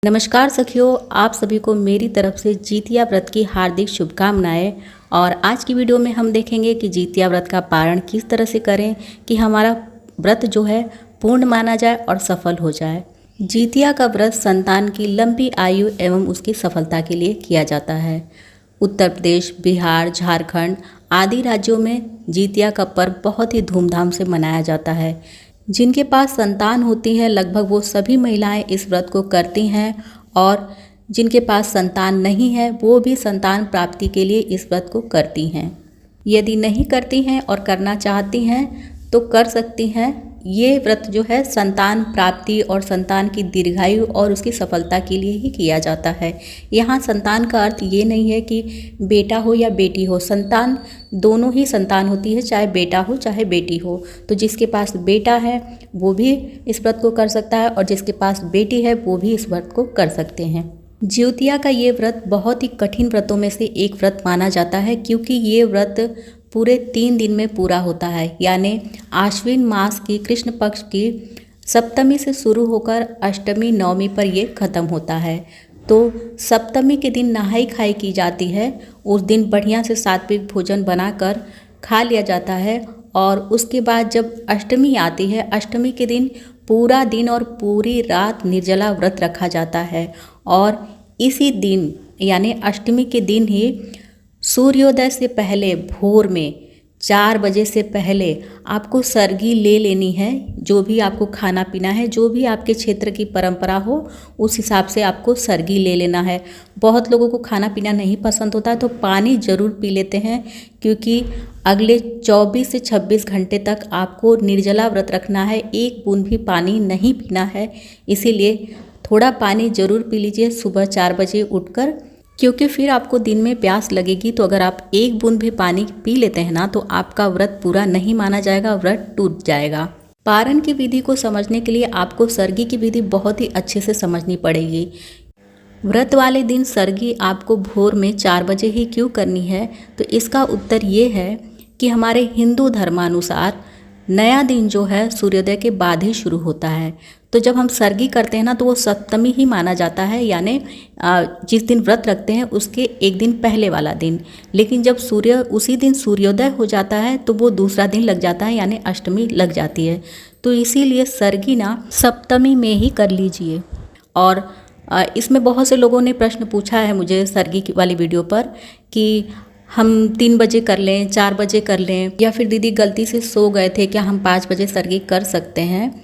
नमस्कार सखियों, आप सभी को मेरी तरफ से जीतिया व्रत की हार्दिक शुभकामनाएं। और आज की वीडियो में हम देखेंगे कि जीतिया व्रत का पारण किस तरह से करें कि हमारा व्रत जो है पूर्ण माना जाए और सफल हो जाए। जीतिया का व्रत संतान की लंबी आयु एवं उसकी सफलता के लिए किया जाता है। उत्तर प्रदेश, बिहार, झारखंड आदि राज्यों में जीतिया का पर्व बहुत ही धूमधाम से मनाया जाता है। जिनके पास संतान होती है लगभग वो सभी महिलाएं इस व्रत को करती हैं, और जिनके पास संतान नहीं है वो भी संतान प्राप्ति के लिए इस व्रत को करती हैं। यदि नहीं करती हैं और करना चाहती हैं तो कर सकती हैं। ये व्रत जो है संतान प्राप्ति और संतान की दीर्घायु और उसकी सफलता के लिए ही किया जाता है। यहाँ संतान का अर्थ ये नहीं है कि बेटा हो या बेटी हो, संतान दोनों ही संतान होती है, चाहे बेटा हो चाहे बेटी हो। तो जिसके पास बेटा है वो भी इस व्रत को कर सकता है और जिसके पास बेटी है वो भी इस व्रत को कर सकते हैं। ज्योतिया का ये व्रत बहुत ही कठिन व्रतों में से एक व्रत माना जाता है, क्योंकि ये व्रत पूरे 3 दिन में पूरा होता है। यानी आश्विन मास की कृष्ण पक्ष की सप्तमी से शुरू होकर अष्टमी नवमी पर ये खत्म होता है। तो सप्तमी के दिन नहाई खाई की जाती है। उस दिन बढ़िया से सात्विक भोजन बनाकर खा लिया जाता है, और उसके बाद जब अष्टमी आती है, अष्टमी के दिन पूरा दिन और पूरी रात निर्जला व्रत रखा जाता है। और इसी दिन यानी अष्टमी के दिन ही सूर्योदय से पहले भोर में 4 बजे से पहले आपको सरगी ले लेनी है। जो भी आपको खाना पीना है, जो भी आपके क्षेत्र की परंपरा हो उस हिसाब से आपको सरगी ले लेना है। बहुत लोगों को खाना पीना नहीं पसंद होता तो पानी ज़रूर पी लेते हैं, क्योंकि अगले 24 से 26 घंटे तक आपको निर्जला व्रत रखना है, एक बूंद भी पानी नहीं पीना है। इसीलिए थोड़ा पानी ज़रूर पी लीजिए सुबह 4 बजे उठकर, क्योंकि फिर आपको दिन में प्यास लगेगी। तो अगर आप एक बूंद भी पानी पी लेते हैं ना तो आपका व्रत पूरा नहीं माना जाएगा, व्रत टूट जाएगा। पारण की विधि को समझने के लिए आपको सरगी की विधि बहुत ही अच्छे से समझनी पड़ेगी। व्रत वाले दिन सरगी आपको भोर में 4 बजे ही क्यों करनी है, तो इसका उत्तर ये है कि हमारे हिंदू धर्मानुसार नया दिन जो है सूर्योदय के बाद ही शुरू होता है। तो जब हम सरगी करते हैं ना तो वो सप्तमी ही माना जाता है, यानी जिस दिन व्रत रखते हैं उसके एक दिन पहले वाला दिन। लेकिन जब उसी दिन सूर्योदय हो जाता है तो वो दूसरा दिन लग जाता है, यानी अष्टमी लग जाती है। तो इसीलिए सरगी ना सप्तमी में ही कर लीजिए। और इसमें बहुत से लोगों ने प्रश्न पूछा है मुझे सरगी वाली वीडियो पर कि हम 3 बजे कर लें, 4 बजे कर लें, या फिर दीदी गलती से सो गए थे, क्या हम 5 बजे सरगी कर सकते हैं।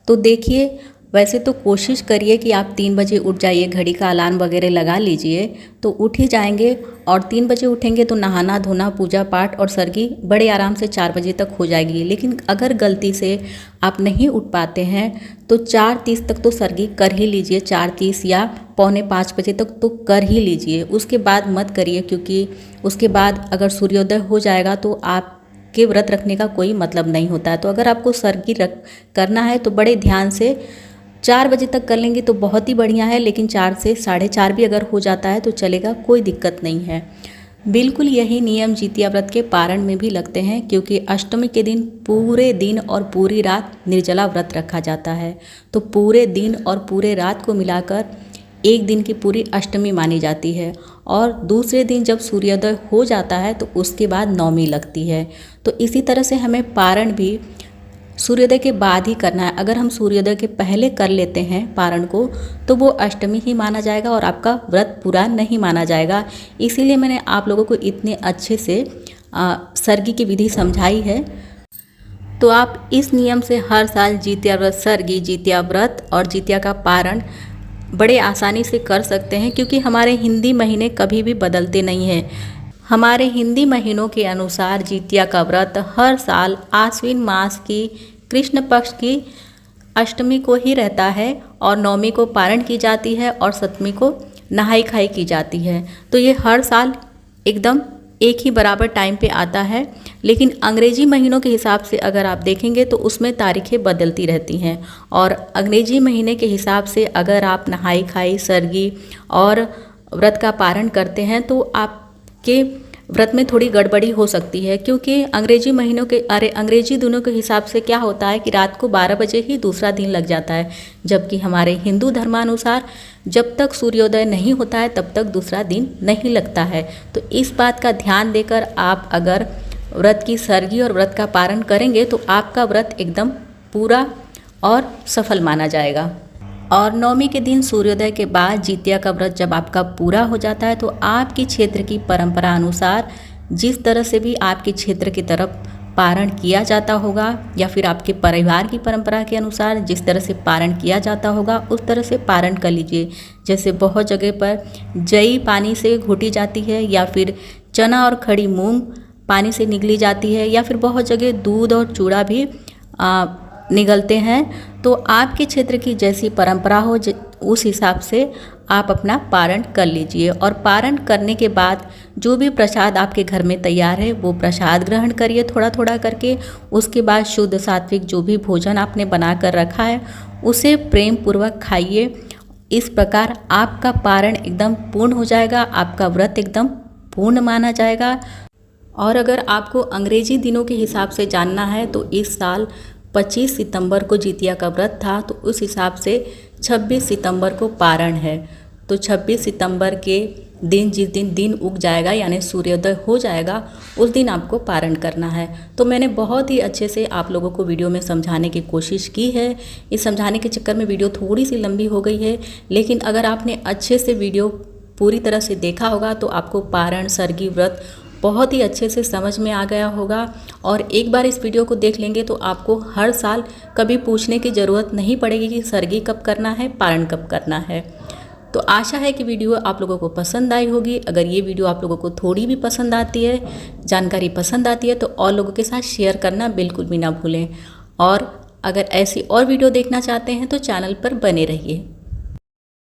तो देखिए, वैसे तो कोशिश करिए कि आप 3 बजे उठ जाइए, घड़ी का अलार्म वगैरह लगा लीजिए तो उठ ही जाएंगे। और 3 बजे उठेंगे तो नहाना धोना, पूजा पाठ और सरगी बड़े आराम से 4 बजे तक हो जाएगी। लेकिन अगर गलती से आप नहीं उठ पाते हैं तो 4:30 तक तो सरगी कर ही लीजिए, 4:30 या 4:45 बजे तक तो कर ही लीजिए। उसके बाद मत करिए, क्योंकि उसके बाद अगर सूर्योदय हो जाएगा तो आप के व्रत रखने का कोई मतलब नहीं होता है। तो अगर आपको सरगी करना है तो बड़े ध्यान से 4 बजे तक कर लेंगे तो बहुत ही बढ़िया है। लेकिन 4 से 4:30 भी अगर हो जाता है तो चलेगा, कोई दिक्कत नहीं है। बिल्कुल यही नियम जीतिया व्रत के पारण में भी लगते हैं, क्योंकि अष्टमी के दिन पूरे दिन और पूरी रात निर्जला व्रत रखा जाता है। तो पूरे दिन और पूरे रात को मिलाकर एक दिन की पूरी अष्टमी मानी जाती है। और दूसरे दिन जब सूर्योदय हो जाता है तो उसके बाद नवमी लगती है। तो इसी तरह से हमें पारण भी सूर्योदय के बाद ही करना है। अगर हम सूर्योदय के पहले कर लेते हैं पारण को तो वो अष्टमी ही माना जाएगा और आपका व्रत पूरा नहीं माना जाएगा। इसीलिए मैंने आप लोगों को इतने अच्छे से सरगी की विधि समझाई है। तो आप इस नियम से हर साल जीतिया व्रत, सरगी, जीतिया व्रत और जीतिया का पारण बड़े आसानी से कर सकते हैं, क्योंकि हमारे हिंदी महीने कभी भी बदलते नहीं हैं। हमारे हिंदी महीनों के अनुसार जीतिया का व्रत हर साल आश्विन मास की कृष्ण पक्ष की अष्टमी को ही रहता है, और नवमी को पारण की जाती है और सप्तमी को नहाई खाई की जाती है। तो ये हर साल एकदम एक ही बराबर टाइम पे आता है। लेकिन अंग्रेजी महीनों के हिसाब से अगर आप देखेंगे तो उसमें तारीखें बदलती रहती हैं, और अंग्रेजी महीने के हिसाब से अगर आप नहाई खाई, सरगी और व्रत का पारण करते हैं तो आपके व्रत में थोड़ी गड़बड़ी हो सकती है, क्योंकि अंग्रेजी दिनों के हिसाब से क्या होता है कि रात को 12 बजे ही दूसरा दिन लग जाता है, जबकि हमारे हिंदू धर्मानुसार जब तक सूर्योदय नहीं होता है तब तक दूसरा दिन नहीं लगता है। तो इस बात का ध्यान देकर आप अगर व्रत की सरगी और व्रत का पारण करेंगे तो आपका व्रत एकदम पूरा और सफल माना जाएगा। और नवमी के दिन सूर्योदय के बाद जितिया का व्रत जब आपका पूरा हो जाता है तो आपके क्षेत्र की परंपरा अनुसार जिस तरह से भी आपके क्षेत्र की तरफ पारण किया जाता होगा, या फिर आपके परिवार की परंपरा के अनुसार जिस तरह से पारण किया जाता होगा उस तरह से पारण कर लीजिए। जैसे बहुत जगह पर जई पानी से घोटी जाती है, या फिर चना और खड़ी मूंग पानी से निगली जाती है, या फिर बहुत जगह दूध और चूड़ा भी निगलते हैं। तो आपके क्षेत्र की जैसी परंपरा हो उस हिसाब से आप अपना पारण कर लीजिए। और पारण करने के बाद जो भी प्रसाद आपके घर में तैयार है वो प्रसाद ग्रहण करिए थोड़ा थोड़ा करके। उसके बाद शुद्ध सात्विक जो भी भोजन आपने बना कर रखा है उसे प्रेम पूर्वक खाइए। इस प्रकार आपका पारण एकदम पूर्ण हो जाएगा, आपका व्रत एकदम पूर्ण माना जाएगा। और अगर आपको अंग्रेजी दिनों के हिसाब से जानना है तो इस साल 25 सितंबर को जितिया का व्रत था, तो उस हिसाब से 26 सितंबर को पारण है। तो 26 सितंबर के दिन जिस दिन उग जाएगा यानी सूर्योदय हो जाएगा उस दिन आपको पारण करना है। तो मैंने बहुत ही अच्छे से आप लोगों को वीडियो में समझाने की कोशिश की है। इस समझाने के चक्कर में वीडियो थोड़ी सी लंबी हो गई है, लेकिन अगर आपने अच्छे से वीडियो पूरी तरह से देखा होगा तो आपको पारण सरगी व्रत बहुत ही अच्छे से समझ में आ गया होगा। और एक बार इस वीडियो को देख लेंगे तो आपको हर साल कभी पूछने की ज़रूरत नहीं पड़ेगी कि सरगी कब करना है, पारण कब करना है। तो आशा है कि वीडियो आप लोगों को पसंद आई होगी। अगर ये वीडियो आप लोगों को थोड़ी भी पसंद आती है, जानकारी पसंद आती है, तो और लोगों के साथ शेयर करना बिल्कुल भी ना भूलें। और अगर ऐसी और वीडियो देखना चाहते हैं तो चैनल पर बने रहिए।